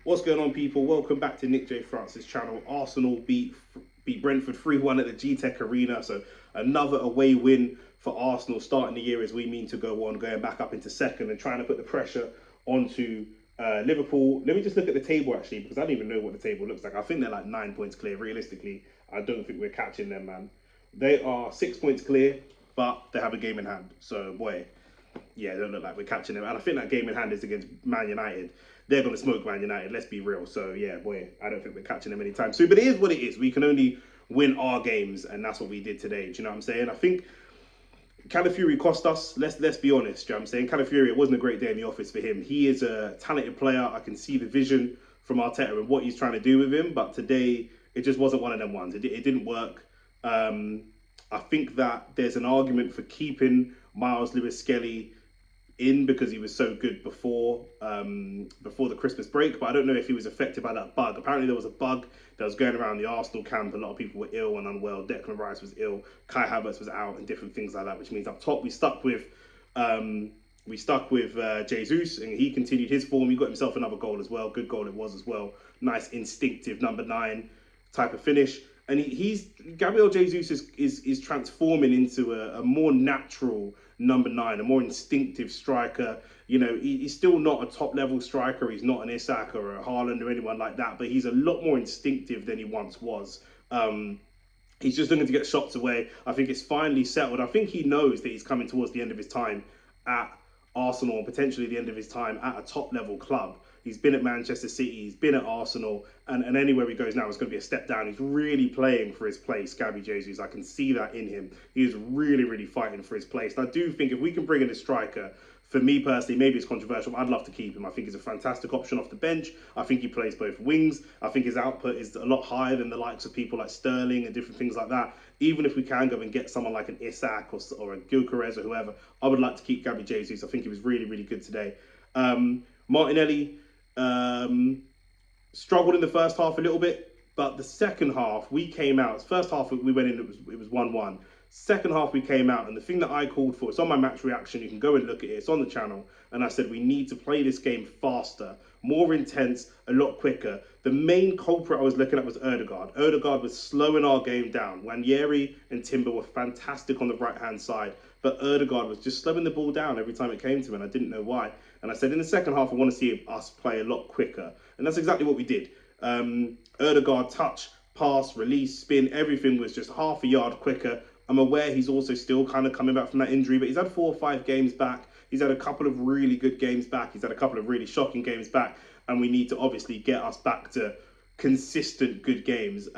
What's going on, people? Welcome back to Nick J. Francis' channel. Arsenal beat Brentford 3-1 at the G-Tech Arena. So another away win for Arsenal, starting the year as we mean to go on, going back up into second and trying to put the pressure onto Liverpool. Let me just look at the table, actually, because I don't even know what the table looks like. I think they're like 9 points clear. Realistically, I don't think we're catching them, man. They are 6 points clear, but they have a game in hand. So, boy, yeah, they don't look like we're catching them. And I think that game in hand is against Man United. They're going to smoke Man United, let's be real. So, yeah, boy, I don't think we're catching them anytime soon. But it is what it is. We can only win our games, and that's what we did today. Do you know what I'm saying? I think Calafiori cost us. Let's be honest. Do you know what I'm saying? Calafiori, it wasn't a great day in the office for him. He is a talented player. I can see the vision from Arteta and what he's trying to do with him. But today, it just wasn't one of them ones. It didn't work. I think that there's an argument for keeping Miles Lewis-Skelly in because he was so good before the Christmas break, but I don't know if he was affected by that bug. Apparently there was a bug that was going around the Arsenal camp. A lot of people were ill and unwell. Declan Rice was ill, Kai Havertz was out, and different things like that, which means up top we stuck with Jesus, and he continued his form. He got himself another goal as well. Good goal it was as well. Nice instinctive number 9 type of finish. And he's Gabriel Jesus is transforming into a more natural number 9, a more instinctive striker. You know, he's still not a top level striker. He's not an Isak or a Haaland or anyone like that, but he's a lot more instinctive than he once was. He's just looking to get shots away. I think it's finally settled. I think he knows that he's coming towards the end of his time at Arsenal, and potentially the end of his time at a top level club. He's been at Manchester City, he's been at Arsenal, and anywhere he goes now is going to be a step down. He's really playing for his place, Gabby Jesus. I can see that in him. He's really fighting for his place. And I do think if we can bring in a striker, for me personally, maybe it's controversial, I'd love to keep him. I think he's a fantastic option off the bench. I think he plays both wings. I think his output is a lot higher than the likes of people like Sterling and different things like that. Even if we can go and get someone like an Isak or a Gyökeres or whoever, I would like to keep Gabby Jesus. I think he was really good today. Martinelli struggled in the first half a little bit, but the second half we came out. First half we went in, it was 1-1. Second half we came out, and the thing that I called for, it's on my match reaction, you can go and look at it, it's on the channel, and I said we need to play this game faster, more intense, a lot quicker. The main culprit I was looking at was Ødegaard. Ødegaard was slowing our game down. Nwaneri and Timber were fantastic on the right-hand side, but Ødegaard was just slowing the ball down every time it came to him, and I didn't know why. And I said in the second half, I want to see us play a lot quicker. And that's exactly what we did. Ødegaard, touch, pass, release, spin, everything was just half a yard quicker. I'm aware he's also still kind of coming back from that injury, but he's had 4 or 5 games back. He's had a couple of really good games back. He's had a couple of really shocking games back. And we need to obviously get us back to consistent good games.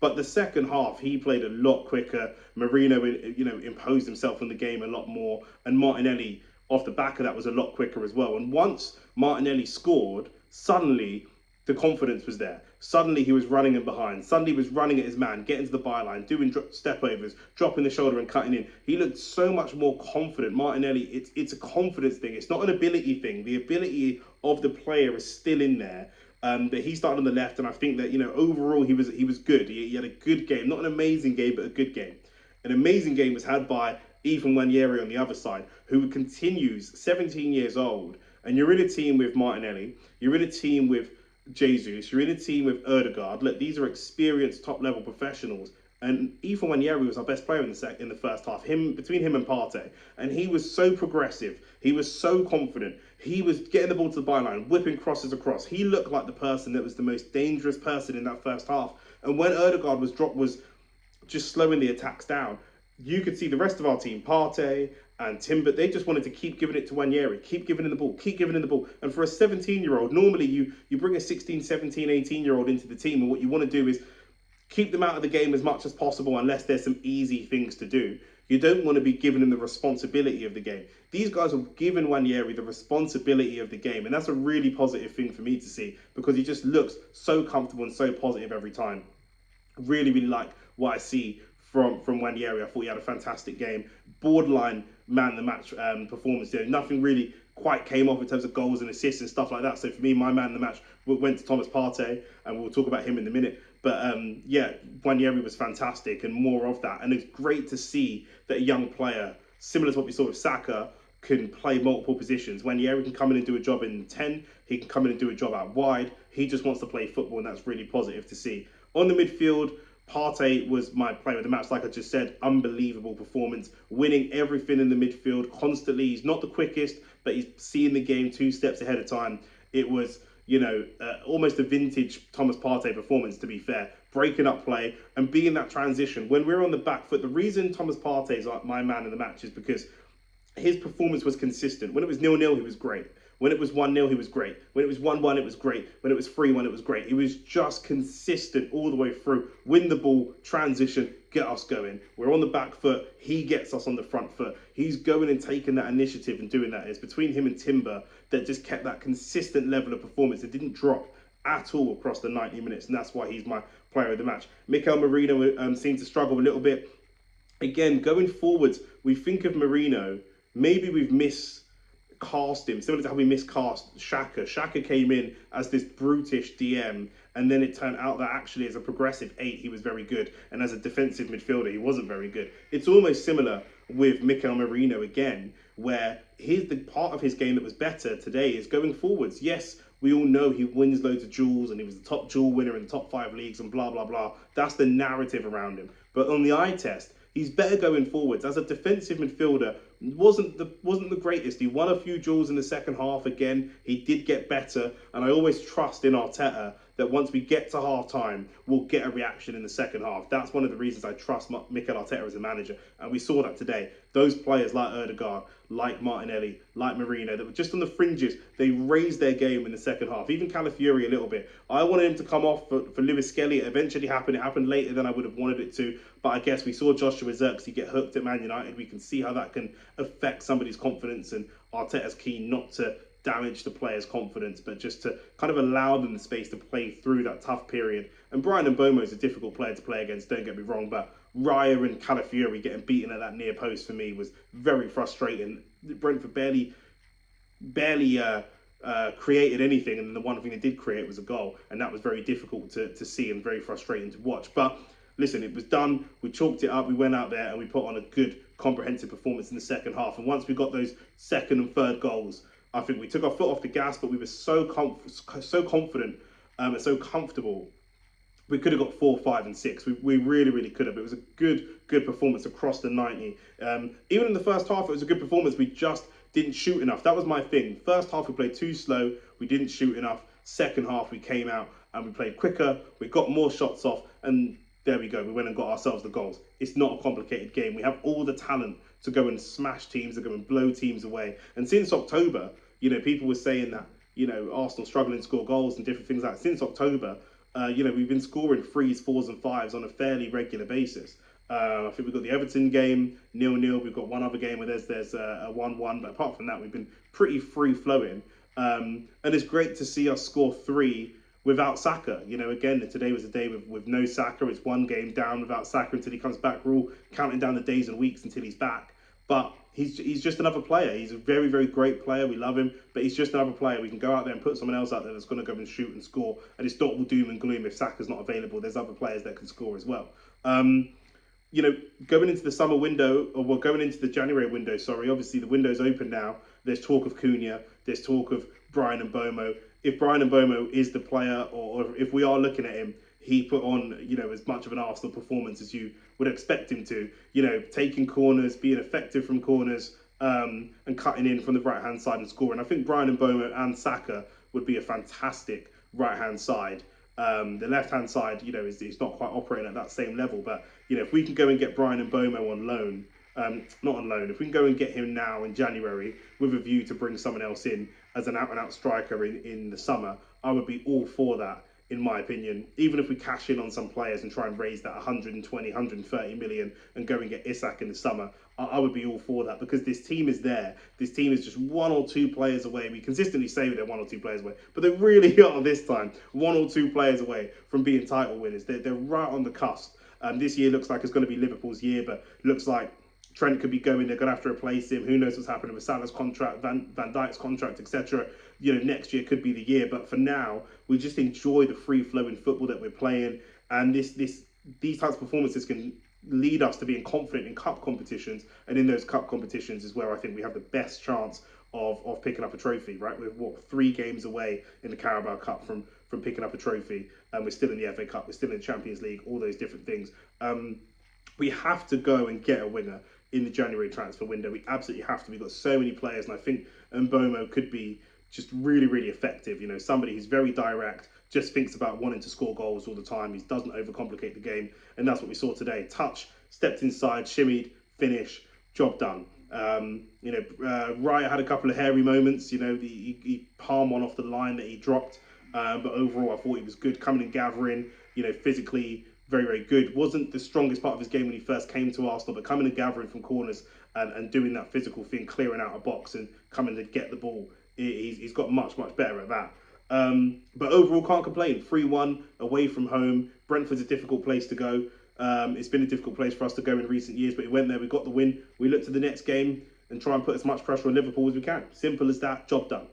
But the second half, he played a lot quicker. Marino, imposed himself on the game a lot more. And Martinelli, off the back of that, was a lot quicker as well. And once Martinelli scored, suddenly the confidence was there. Suddenly he was running in behind. Suddenly he was running at his man, getting to the byline, doing step overs, dropping the shoulder and cutting in. He looked so much more confident. Martinelli, it's a confidence thing. It's not an ability thing. The ability of the player is still in there. But he started on the left, and I think that overall he was good. He had a good game, not an amazing game, but a good game. An amazing game was had by Ethan Nwaneri on the other side, who continues, 17 years old, and you're in a team with Martinelli, you're in a team with Jesus, you're in a team with Ødegaard. Look, these are experienced top-level professionals, and Ethan Nwaneri was our best player in the first half. Between him and Partey, and he was so progressive. He was so confident. He was getting the ball to the byline, whipping crosses across. He looked like the person that was the most dangerous person in that first half. And when Ødegaard was just slowing the attacks down, you could see the rest of our team, Partey and Timber, they just wanted to keep giving it to Nwaneri, keep giving him the ball, keep giving him the ball. And for a 17-year-old, normally you bring a 16, 17, 18-year-old into the team, and what you want to do is keep them out of the game as much as possible unless there's some easy things to do. You don't want to be giving them the responsibility of the game. These guys are giving Nwaneri the responsibility of the game, and that's a really positive thing for me to see, because he just looks so comfortable and so positive every time. Really like what I see from Nwaneri. I thought he had a fantastic game. Borderline man of the match performance there. Nothing really quite came off in terms of goals and assists and stuff like that. So for me, my man of the match went to Thomas Partey, and we'll talk about him in a minute. But yeah, Nwaneri was fantastic, and more of that. And it's great to see that a young player, similar to what we saw with Saka, can play multiple positions. Nwaneri can come in and do a job in 10, He can come in and do a job out wide. He just wants to play football, and that's really positive to see. On the midfield, Partey was my player of the match, like I just said. Unbelievable performance, winning everything in the midfield constantly. He's not the quickest, but he's seeing the game 2 steps ahead of time. It was, almost a vintage Thomas Partey performance, to be fair. Breaking up play and being that transition. When we're on the back foot, the reason Thomas Partey is my man in the match is because his performance was consistent. When it was 0-0, he was great. When it was 1-0, he was great. When it was 1-1, it was great. When it was 3-1, it was great. He was just consistent all the way through. Win the ball, transition, get us going. We're on the back foot. He gets us on the front foot. He's going and taking that initiative and doing that. It's between him and Timber that just kept that consistent level of performance. It didn't drop at all across the 90 minutes, and that's why he's my player of the match. Mikel Merino seemed to struggle a little bit. Again, going forwards, we think of Merino, maybe we've miscast him, similar to how we miscast Xhaka. Xhaka came in as this brutish DM, and then it turned out that actually as a progressive 8, he was very good, and as a defensive midfielder, he wasn't very good. It's almost similar with Mikel Merino again, where the part of his game that was better today is going forwards. Yes, we all know he wins loads of duels, and he was the top duel winner in the top 5 leagues, and blah, blah, blah. That's the narrative around him. But on the eye test, he's better going forwards. As a defensive midfielder, wasn't the greatest. He won a few duels in the second half again. He did get better, and I always trust in Arteta that once we get to half time, we'll get a reaction in the second half. That's one of the reasons I trust Mikel Arteta as a manager, and we saw that today. Those players like Ødegaard, like Martinelli, like Merino, that were just on the fringes, they raised their game in the second half. Even Calafiori a little bit. I wanted him to come off for Lewis Skelly. It eventually happened. It happened later than I would have wanted it to, but I guess we saw Joshua Zirkzee get hooked at Man United. We can see how that can affect somebody's confidence, and Arteta's keen not to damage the players' confidence, but just to kind of allow them the space to play through that tough period. And Brian Mbeumo is a difficult player to play against, don't get me wrong, but Raya and Calafiori getting beaten at that near post for me was very frustrating. Brentford barely created anything, and the one thing they did create was a goal, and that was very difficult to see and very frustrating to watch. But listen, it was done. We chalked it up. We went out there and we put on a good, comprehensive performance in the second half. And once we got those second and third goals, I think we took our foot off the gas, but we were so confident and so comfortable. We could have got 4, 5, and 6. We really, really could have. It was a good performance across the 90. Even in the first half, it was a good performance. We just didn't shoot enough. That was my thing. First half, we played too slow. We didn't shoot enough. Second half, we came out and we played quicker. We got more shots off, and there we go. We went and got ourselves the goals. It's not a complicated game. We have all the talent to go and smash teams, to go and blow teams away. And since October, people were saying that, Arsenal struggling to score goals and different things like that. Since October, we've been scoring 3s, 4s and 5s on a fairly regular basis. I think we've got the Everton game, 0-0. We've got one other game where there's a 1-1. But apart from that, we've been pretty free-flowing. And it's great to see us score 3 without Saka. Again, today was a day with no Saka. It's one game down without Saka until he comes back. We're all counting down the days and weeks until he's back. But he's just another player. He's a very, very great player. We love him, but he's just another player. We can go out there and put someone else out there that's going to go and shoot and score. And it's not all doom and gloom if Saka's not available. There's other players that can score as well. Going into the summer window, going into the January window, obviously the window's open now. There's talk of Cunha. There's talk of Brian Mbeumo. If Brian Mbeumo is the player, or if we are looking at him, he put on, as much of an Arsenal performance as you would expect him to. Taking corners, being effective from corners, and cutting in from the right-hand side and scoring. I think Brian Mbeumo and Saka would be a fantastic right-hand side. The left-hand side, is not quite operating at that same level. But, if we can go and get Brian Mbeumo on loan, not on loan, if we can go and get him now in January with a view to bring someone else in as an out-and-out striker in the summer, I would be all for that, in my opinion. Even if we cash in on some players and try and raise that 120, 130 million and go and get Isak in the summer, I would be all for that, because this team is there. This team is just 1 or 2 players away. We consistently say they're 1 or 2 players away, but they really are this time 1 or 2 players away from being title winners. They're right on the cusp. This year looks like it's going to be Liverpool's year, but looks like Trent could be going. They're going to have to replace him. Who knows what's happening with Salah's contract, Van Dijk's contract, etc. Next year could be the year. But for now, we just enjoy the free-flowing football that we're playing. And these types of performances can lead us to being confident in cup competitions. And in those cup competitions is where I think we have the best chance of picking up a trophy, right? We're 3 games away in the Carabao Cup from picking up a trophy, and we're still in the FA Cup, we're still in the Champions League, all those different things. We have to go and get a winger in the January transfer window. We absolutely have to. We've got so many players, and I think Mbomo could be just really, really effective. You know, somebody who's very direct, just thinks about wanting to score goals all the time. He doesn't overcomplicate the game, and that's what we saw today. Touch, stepped inside, shimmied, finish, job done. Raya had a couple of hairy moments. You know, he palmed one off the line that he dropped, but overall I thought he was good, coming and gathering. You know, physically very, very good. Wasn't the strongest part of his game when he first came to Arsenal, but coming and gathering from corners and doing that physical thing, clearing out a box and coming to get the ball, he's got much, much better at that. But overall, can't complain. 3-1 away from home. Brentford's a difficult place to go. It's been a difficult place for us to go in recent years, but we went there, we got the win. We look to the next game and try and put as much pressure on Liverpool as we can. Simple as that, job done.